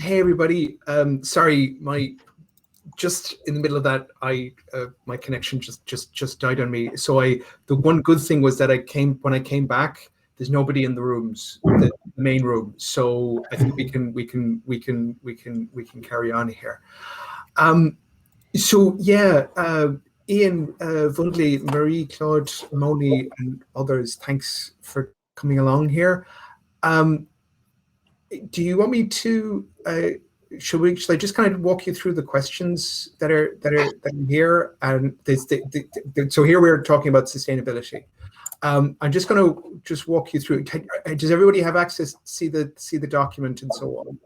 Hey everybody. Sorry, just in the middle of that, my connection just died on me. So the one good thing was that when I came back, there's nobody in the rooms, the main room. So I think we can carry on here. So yeah, Ian, Vundley, Marie, Claude, Moni, and others, thanks for coming along here. Do you want me to? Should I just kind of walk you through the questions that are here? And so here we're talking about sustainability. I'm just going to walk you through. Does everybody have access to see the document and so on?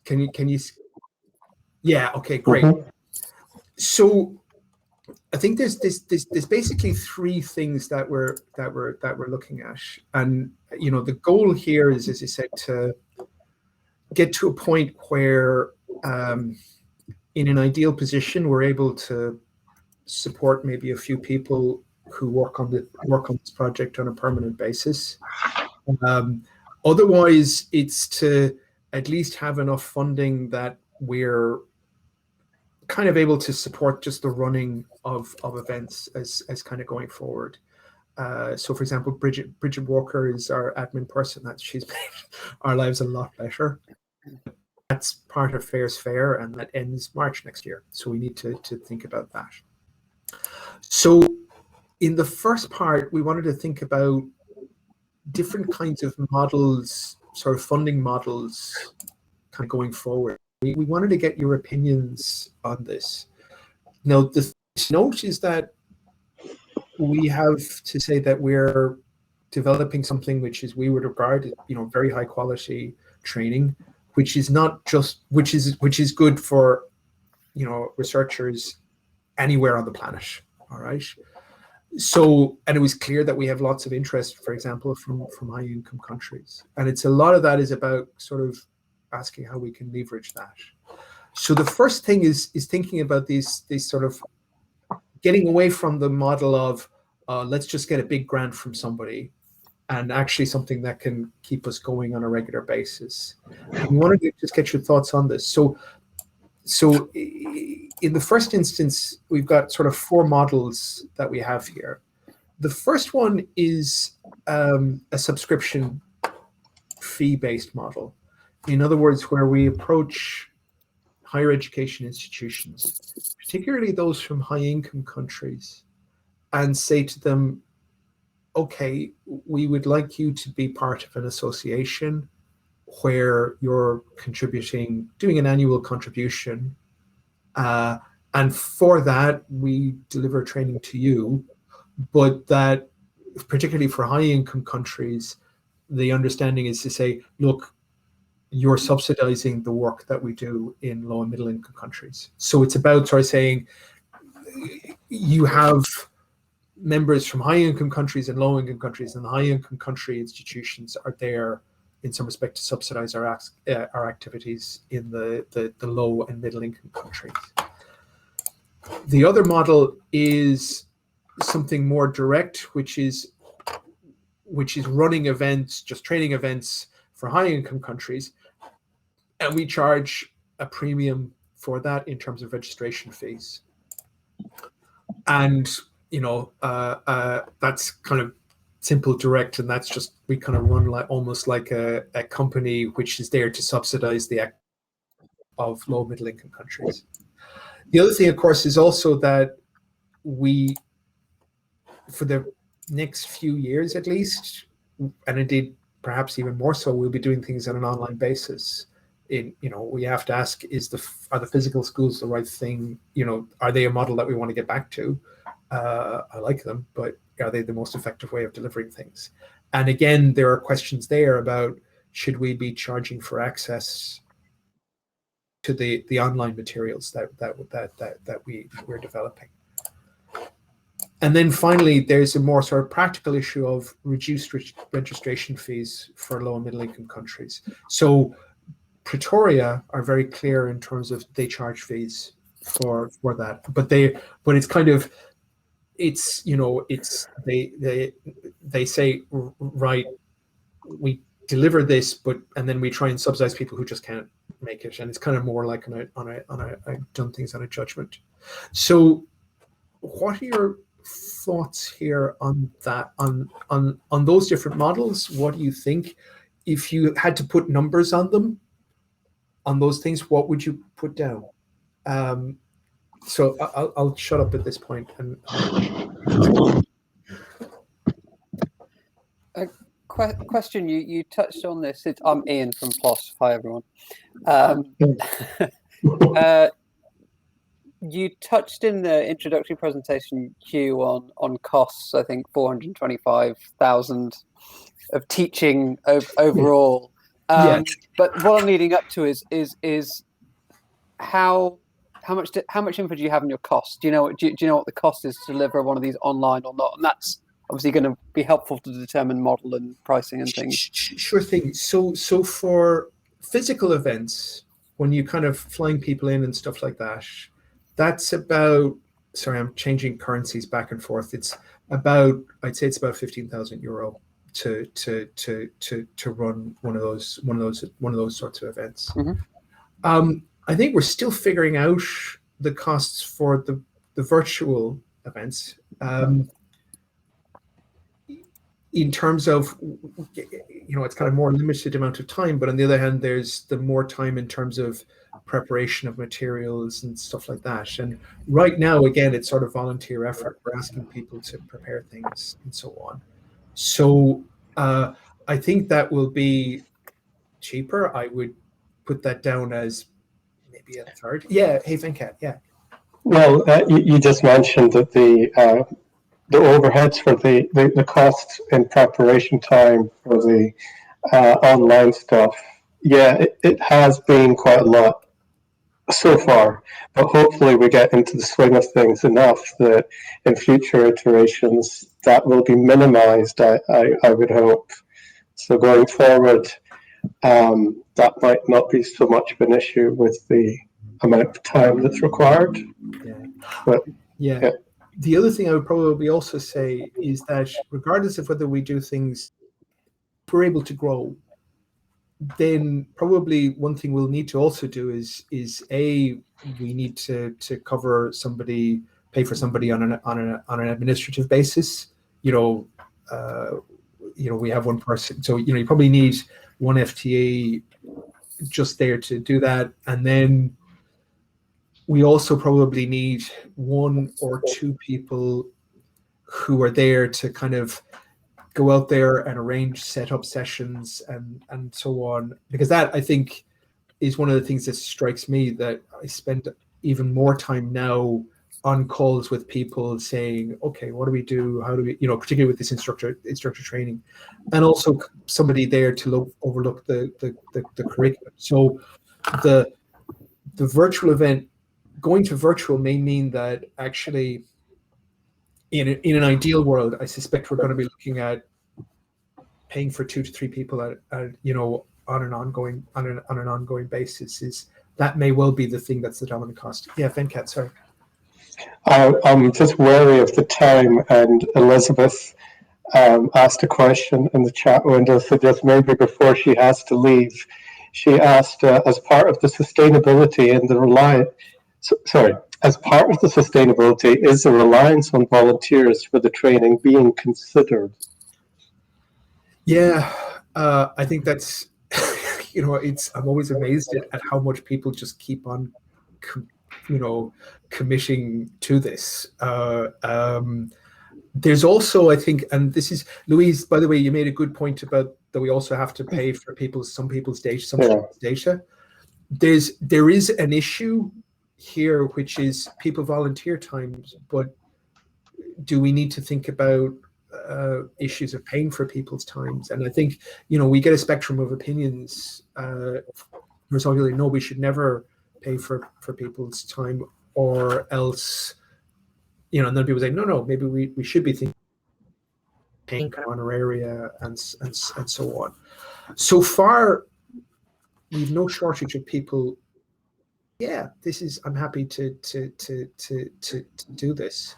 Can you? Yeah. Okay. Great. So I think there's basically three things that we're looking at, and the goal here is, as you said, to get to a point where, in an ideal position, we're able to support maybe a few people who work on this project on a permanent basis. Otherwise, it's to at least have enough funding that we're kind of able to support just the running of events as kind of going forward. So for example, Bridget Walker is our admin person. She's made our lives a lot better. That's part of Fair's Fair, and that ends March next year. So we need to think about that. So in the first part, we wanted to think about different kinds of models, sort of funding models kind of going forward. We wanted to get your opinions on this. Now, the note is that we have to say that we're developing something which we would regard as, very high quality training, which is not just which is good for, researchers anywhere on the planet. All right. So, and it was clear that we have lots of interest, for example, from high income countries, and a lot of that is about sort of asking how we can leverage that. So the first thing is thinking about these sort of getting away from the model of let's just get a big grant from somebody, and actually something that can keep us going on a regular basis. And we wanted to just get your thoughts on this. So in the first instance, we've got sort of four models that we have here. The first one is a subscription fee-based model. In other words, where we approach higher education institutions, particularly those from high-income countries, and say to them, okay, we would like you to be part of an association where you're doing an annual contribution, and for that, we deliver training to you, but that, particularly for high-income countries, the understanding is to say, look, you're subsidizing the work that we do in low and middle income countries. So it's about sort of saying you have members from high income countries and low income countries, and the high income country institutions are there in some respect to subsidize our activities in the low and middle income countries. The other model is something more direct, which is running events, just training events for high income countries, and we charge a premium for that in terms of registration fees. And that's kind of simple, direct, and that's just, we kind of run almost like a company which is there to subsidize the act of low middle income countries. The other thing, of course, is also that we, for the next few years at least, and indeed perhaps even more so, we'll be doing things on an online basis. We have to ask, are the physical schools the right thing? Are they a model that we want to get back to? I like them, but are they the most effective way of delivering things? And again, there are questions there about, should we be charging for access to the online materials that we're developing? And then finally, there's a more sort of practical issue of reduced registration fees for low and middle income countries. So Pretoria are very clear in terms of they charge fees for that, but it's kind of, they say, right, we deliver this, and then we try and subsidize people who just can't make it, and it's kind of more like I've done things on a judgment. So, what are your thoughts here on that, on those different models? What do you think, if you had to put numbers on them, on those things, what would you put down? So I'll shut up at this point. And question, you touched on this. I'm Ian from PLOS. Hi everyone. You touched in the introductory presentation, Hugh, on costs. I think 425,000 of teaching overall. Yeah. But what I'm leading up to is how much info do you have on your cost? Do you know what the cost is to deliver one of these online or not? And that's obviously going to be helpful to determine model and pricing and things. Sure thing. So for physical events, when you kind of flying people in and stuff like that, that's about, sorry, I'm changing currencies back and forth. It's about, I'd say it's about €15,000 to run one of those sorts of events. Mm-hmm. I think we're still figuring out the costs for the virtual events. In terms of, it's kind of more limited amount of time, but on the other hand, there's the more time in terms of preparation of materials and stuff like that. And right now, again, it's sort of volunteer effort. We're asking people to prepare things and so on. So I think that will be cheaper. I would put that down as maybe a third. Yeah. Hey, Venkat. Yeah. Well, you just mentioned that the overheads for the costs in preparation time for the online stuff, yeah, it has been quite a lot so far, but hopefully we get into the swing of things enough that in future iterations that will be minimized, I would hope. So going forward, that might not be so much of an issue with the amount of time that's required. Yeah. But yeah. The other thing I would probably also say is that regardless of whether we do things, if we're able to grow, then probably one thing we'll need to also do is we need to cover somebody, pay for somebody on an administrative basis. We have one person, so you probably need one FTE just there to do that, and then we also probably need one or two people who are there to kind of go out there and arrange setup sessions and so on, because that, I think, is one of the things that strikes me, that I spend even more time now on calls with people saying, okay, what do we do? How do we, particularly with this instructor training, and also somebody there to overlook the curriculum. So the virtual event, going to virtual may mean that actually in an ideal world, I suspect we're going to be looking at paying for 2 to 3 people on an ongoing basis. That may well be the thing that's the dominant cost. Yeah, Venkat, sorry. I'm just wary of the time, and Elizabeth asked a question in the chat window, so just maybe before she has to leave, she asked, as part of the sustainability and the as part of the sustainability, is the reliance on volunteers for the training being considered? Yeah, I think that's, I'm always amazed at how much people just keep on, committing to this. There's also, I think, and this is, Louise, by the way, you made a good point about that we also have to pay for some people's data. There is an issue here, which is people volunteer times, but do we need to think about issues of paying for people's times? And I think, we get a spectrum of opinions. There's obviously, no, we should never pay for people's time, or else, and then people say, no, maybe we should be thinking paying kind of honoraria and so on. So far, we've no shortage of people. Yeah, I'm happy to do this.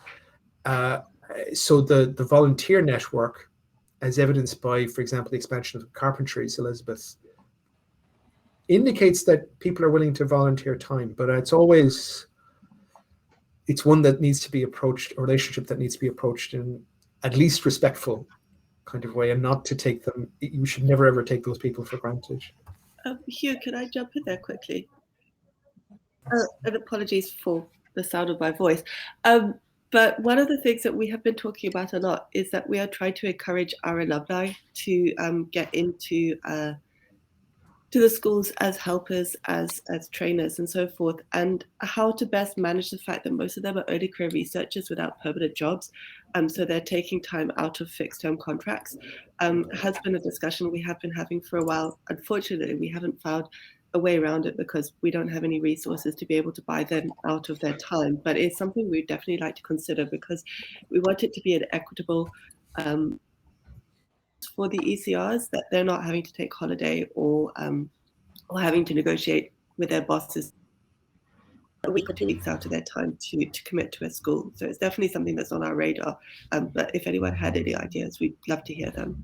So the volunteer network, as evidenced by, for example, the expansion of carpentries, Elizabeth, indicates that people are willing to volunteer time, but it's one that needs to be approached, a relationship that needs to be approached in at least respectful kind of way, and not to take them, you should never ever take those people for granted. Hugh, can I jump in there quickly? And apologies for the sound of my voice. But one of the things that we have been talking about a lot is that we are trying to encourage our alumni to get into to the schools as helpers, as trainers and so forth, and how to best manage the fact that most of them are early career researchers without permanent jobs. So they're taking time out of fixed term contracts. Has been a discussion we have been having for a while. Unfortunately, we haven't found a way around it because we don't have any resources to be able to buy them out of their time. But it's something we'd definitely like to consider because we want it to be an equitable for the ECRs, that they're not having to take holiday or having to negotiate with their bosses a week or 2 weeks out of their time to commit to a school. So it's definitely something that's on our radar. But if anyone had any ideas, we'd love to hear them.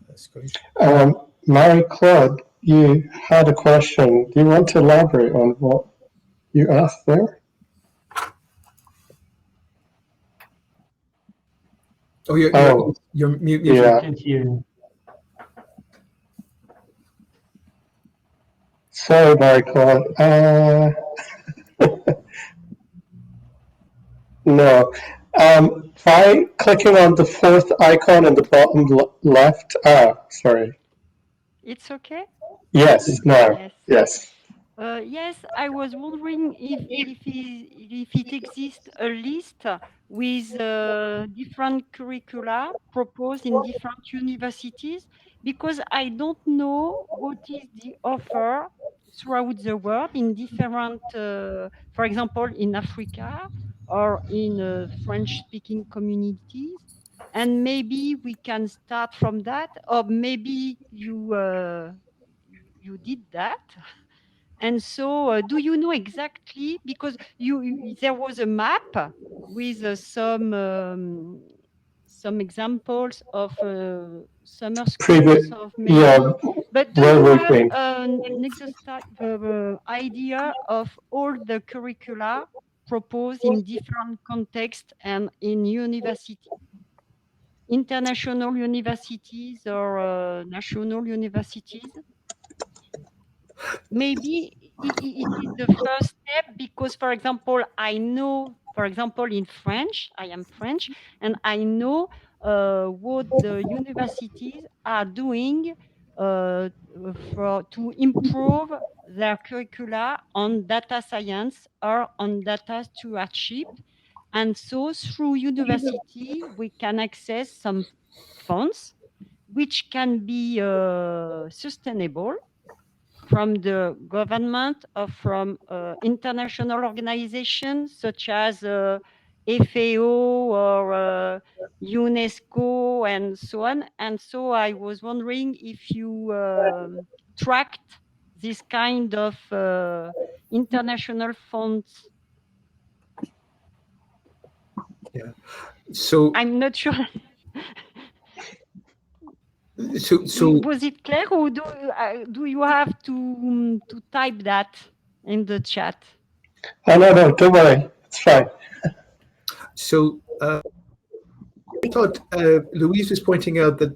That's great. Marie-Claude, you had a question. Do you want to elaborate on what you asked there? Oh, you're mute. Yeah. I can't hear you. Sorry, Marie-Claude. No. Try clicking on the fourth icon in the bottom left. Sorry. It's okay? Yes, now. Yes. Yes. Yes, I was wondering if it exists a list with different curricula proposed in different universities, because I don't know what is the offer throughout the world in different, for example, in Africa or in French-speaking communities. And maybe we can start from that, or maybe you did that. And so, do you know exactly, because there was a map with some examples of summer schools of maybe, Yeah. but do Where you we've have been. an idea of all the curricula proposed in different contexts and in university, international universities or national universities? Maybe it is the first step because, for example, I know, for example, in French, I am French, and I know what the universities are doing to improve their curricula on data science or on data stewardship. And so through university, we can access some funds which can be sustainable from the government or from international organizations such as FAO or UNESCO and so on. And so I was wondering if you tracked this kind of international funds. Yeah. So I'm not sure. So was it clear, or do you have to type that in the chat? Oh, no, don't worry. It's fine. So I thought Louise was pointing out that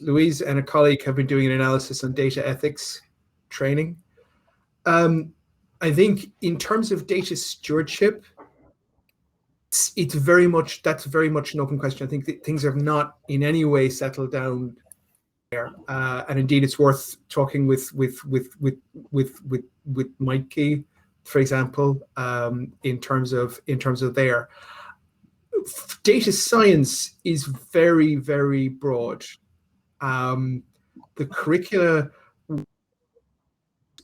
Louise and a colleague have been doing an analysis on data ethics training. I think in terms of data stewardship, that's very much an open question. I think that things have not in any way settled down there, and indeed it's worth talking with Mike Key, for example, in terms of there. Data science is very, very broad. The curricula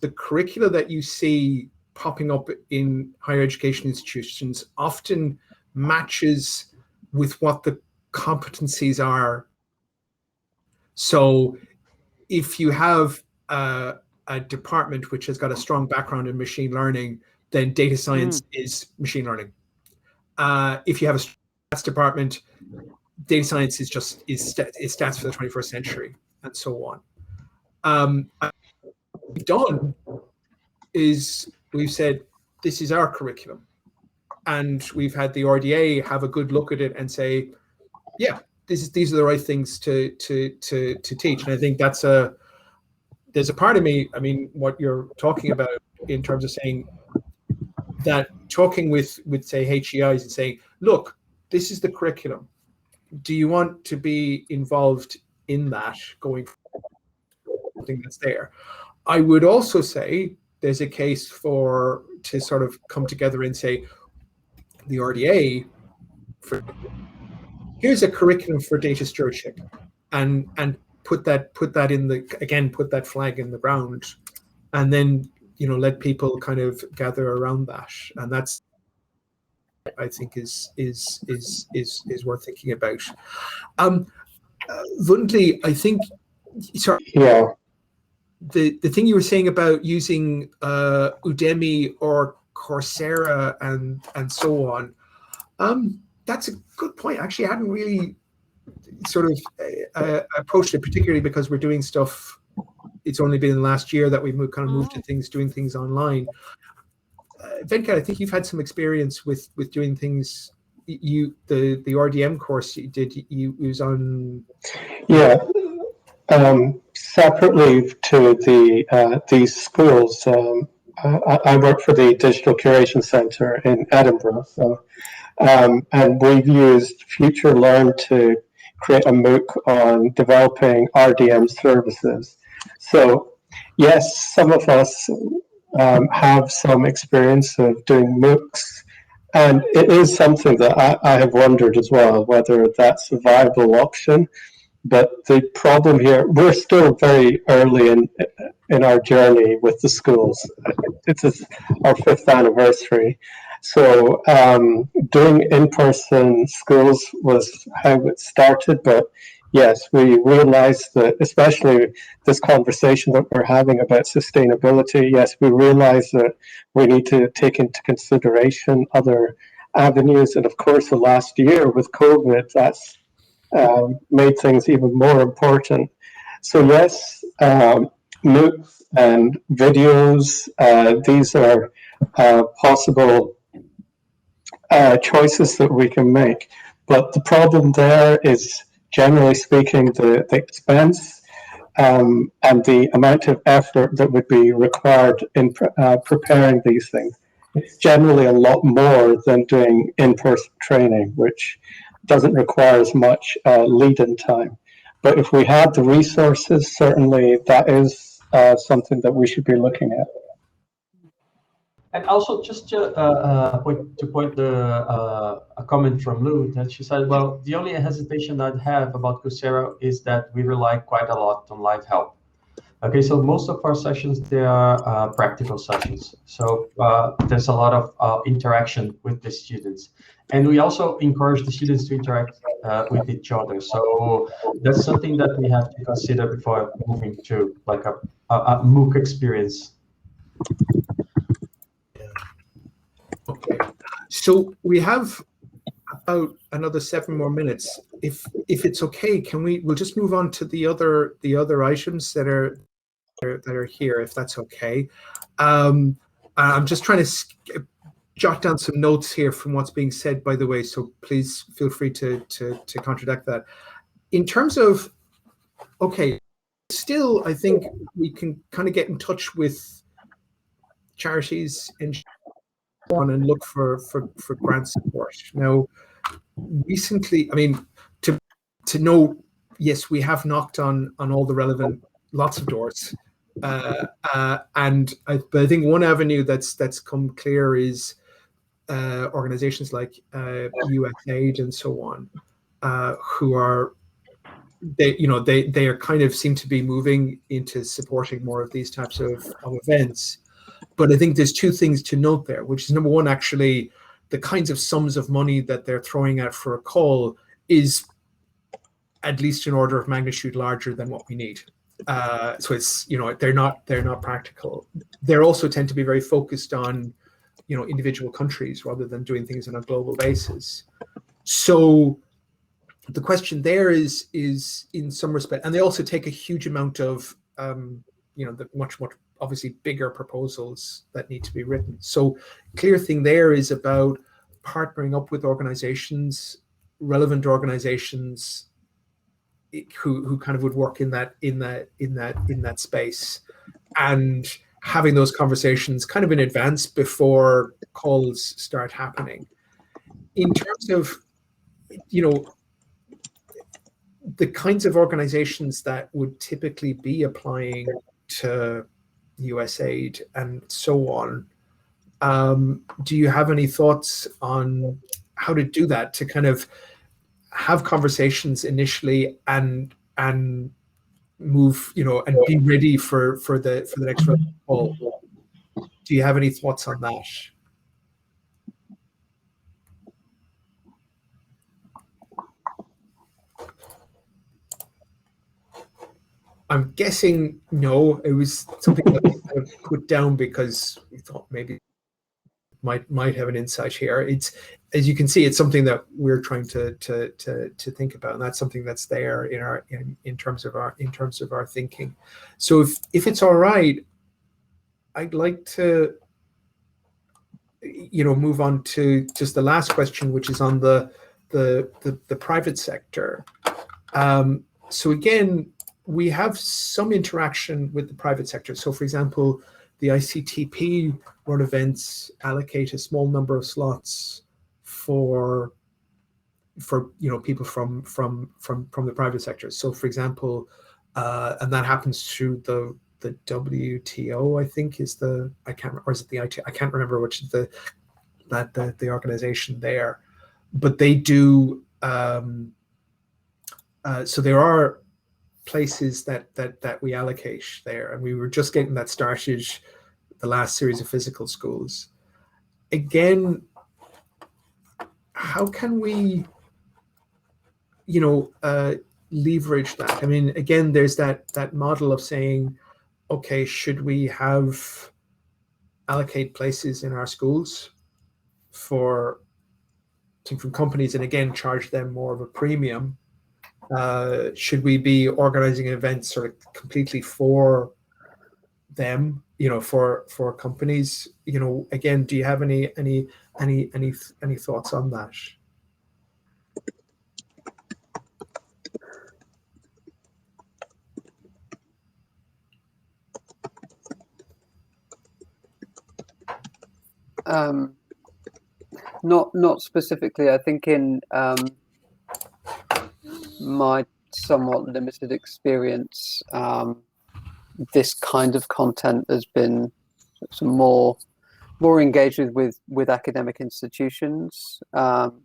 that you see popping up in higher education institutions often matches with what the competencies are. So if you have a department which has got a strong background in machine learning, then data science is machine learning. If you have a stats department, data science is just is stats for the 21st century, and so on. What we've done is we've said this is our curriculum, and we've had the RDA have a good look at it and say, yeah, these are the right things to teach. And I think there's a part of me, I mean, what you're talking about in terms of saying that, talking with say HEIs and saying, look, this is the curriculum. Do you want to be involved in that going forward? Something that's there. I would also say there's a case to sort of come together and say, the RDA, here's a curriculum for data stewardship, and put that in put that flag in the ground, and then let people kind of gather around that, and that's, I think, is worth thinking about. Vundli, I think, sorry, Yeah. The thing you were saying about using Udemy or Coursera and so on, that's a good point. Actually, I hadn't really sort of approached it, particularly because we're doing stuff. It's only been in the last year that we've moved to doing things online. Venkat, I think you've had some experience with doing things. The RDM course you did, you was on. Yeah. Separately to these schools, I work for the Digital Curation Centre in Edinburgh, so, and we've used FutureLearn to create a MOOC on developing RDM services. So yes, some of us have some experience of doing MOOCs, and it is something that I have wondered as well, whether that's a viable option. But the problem here, we're still very early in our journey with the schools. It's our 5th anniversary. So doing in-person schools was how it started. But yes, we realized that, especially this conversation that we're having about sustainability, yes, we realize that we need to take into consideration other avenues. And of course, the last year with COVID, that's made things even more important. So yes, MOOCs and videos, these are possible choices that we can make. But the problem there is, generally speaking, the expense and the amount of effort that would be required in preparing these things. It's generally a lot more than doing in-person training, which doesn't require as much lead-in time. But if we had the resources, certainly that is something that we should be looking at. And also, just to point a comment from Lou, that she said, well, the only hesitation I'd have about Coursera is that we rely quite a lot on live help. Okay, so most of our sessions, they are practical sessions. So there's a lot of interaction with the students. And we also encourage the students to interact with each other. So that's something that we have to consider before moving to like a MOOC experience. Okay, so we have about another 7 more minutes. If it's okay, we'll just move on to the other items that are here, if that's okay. I'm just trying to jot down some notes here from what's being said, by the way, so please feel free to contradict that. In terms of, okay, still, I think we can kind of get in touch with charities and and look for grant support. Now, recently, I mean, to know, yes, we have knocked on all the relevant, lots of doors, but I think one avenue that's come clear is organizations like USAID and so on, who are they are kind of seem to be moving into supporting more of these types of events. But I think there's 2 things to note there, which is, number one, actually, the kinds of sums of money that they're throwing out for a call is at least an order of magnitude larger than what we need. So it's, they're not practical. They also tend to be very focused on, individual countries rather than doing things on a global basis. So the question there is in some respect, and they also take a huge amount of the much obviously bigger proposals that need to be written. So clear thing there is about partnering up with organizations, relevant organizations who kind of would work in that space, and having those conversations kind of in advance before calls start happening. In terms of the kinds of organizations that would typically be applying to USAID and so on, do you have any thoughts on how to do that, to kind of have conversations initially and move, and be ready for the next call? Do you have any thoughts on that? I'm guessing no. It was something that we kind of put down because we thought maybe might have an insight here. It's, as you can see, it's something that we're trying to think about, and that's something that's there in terms of our thinking. So if it's all right, I'd like to move on to just the last question, which is on the private sector. So again, we have some interaction with the private sector. So for example, the ICTP run events allocate a small number of slots for people from the private sector. So for example, and that happens through the WTO, I think is the, I can't, or is it the IT? I can't remember which is the organization there, but they do. So there are places that we allocate there, and we were just getting that started the last series of physical schools. Again, how can we leverage that? I mean, again, there's that model of saying, okay, should we allocate places in our schools for different companies, and again charge them more of a premium? Should we be organizing events sort of completely for them, for companies? Again, do you have any thoughts on that? Not specifically. I think in my somewhat limited experience, this kind of content has been some more engaged with academic institutions,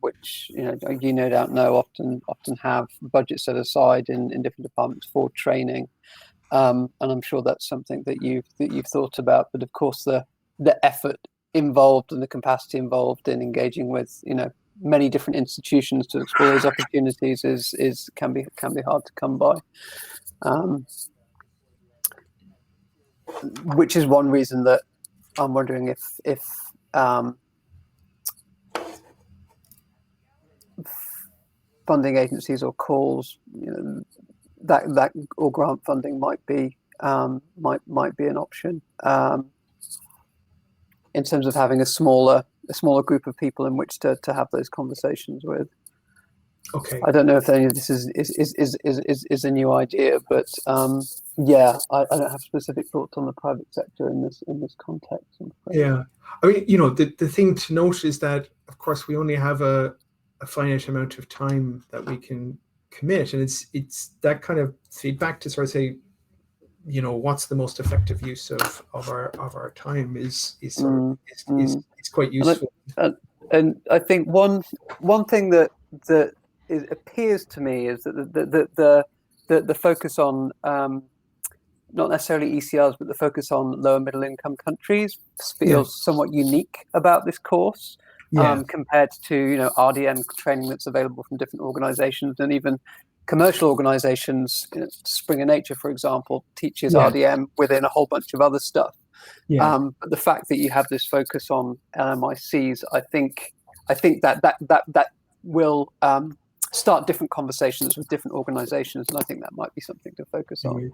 which you no doubt know often have budgets set aside in different departments for training, and I'm sure that's something that you've thought about. But of course, the effort involved and the capacity involved in engaging with many different institutions to explore those opportunities can be hard to come by, which is one reason that I'm wondering if funding agencies or calls, that or grant funding might be an option, in terms of having a smaller group of people in which to have those conversations with. Okay. I don't know if any of this is a new idea, but yeah, I don't have specific thoughts on the private sector in this context. Yeah, I mean, the thing to note is that, of course, we only have a finite amount of time that we can commit, and it's that kind of feedback to sort of say, what's the most effective use of our time is quite useful. And I think one thing that appears to me is that the focus on not necessarily ECRs, but the focus on lower middle income countries feels somewhat unique about this course, compared to RDN training that's available from different organizations, and even commercial organizations. Springer Nature, for example, teaches RDM within a whole bunch of other stuff. But the fact that you have this focus on LMICs, I think that will start different conversations with different organizations, and I think that might be something to focus on.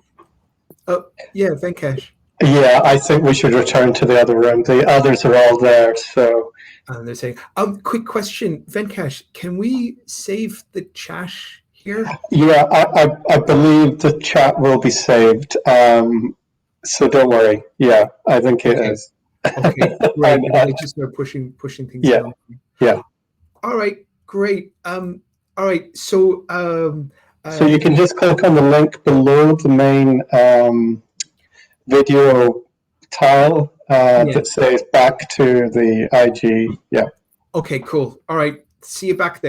Yeah, Venkesh. Yeah, I think we should return to the other room. The others are all there, so. And they're saying, quick question, Venkesh, can we save the chat here? Yeah, I believe the chat will be saved. So don't worry. Yeah, I think it is. Okay, great. I just start pushing things down. Yeah. All right, great. All right, so so you can just click on the link below the main video tile that says back to the IG. Yeah. Okay, cool. All right. See you back there.